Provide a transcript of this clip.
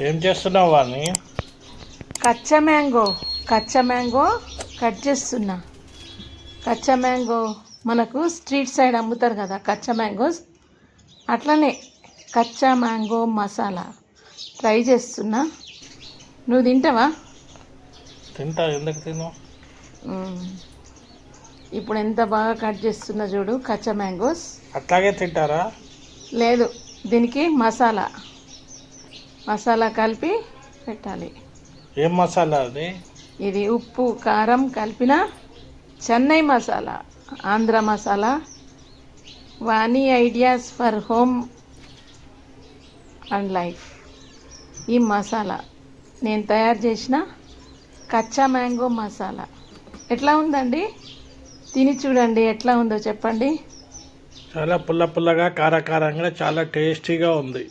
ఏం చేస్తున్నావు వాడిని? కచ్చా మ్యాంగో కట్ చేస్తున్నా. కచ్చా మ్యాంగో మనకు స్ట్రీట్ సైడ్ అమ్ముతారు కదా కచ్చా మ్యాంగోస్, అట్లనే కచ్చా మ్యాంగో మసాలా ట్రై చేస్తున్నా. నువ్వు తింటావా? తింటా, ఎందుకు తిను. ఇప్పుడు ఎంత బాగా కట్ చేస్తున్నా చూడు కచ్చా మ్యాంగోస్. అట్లాగే తింటారా? లేదు, దీనికి మసాలా కలిపి పెట్టాలి. ఏం మసాలా అది? ఇది ఉప్పు కారం కలిపిన Chennai masala, Andhra masala, Vani ideas for home and life. ఈ మసాలా నేను తయారు చేసిన కచ్చా మ్యాంగో మసాలా. ఎట్లా ఉందండి? తిని చూడండి ఎట్లా ఉందో చెప్పండి. చాలా పుల్లగా కారకారంగా చాలా టేస్టీగా ఉంది.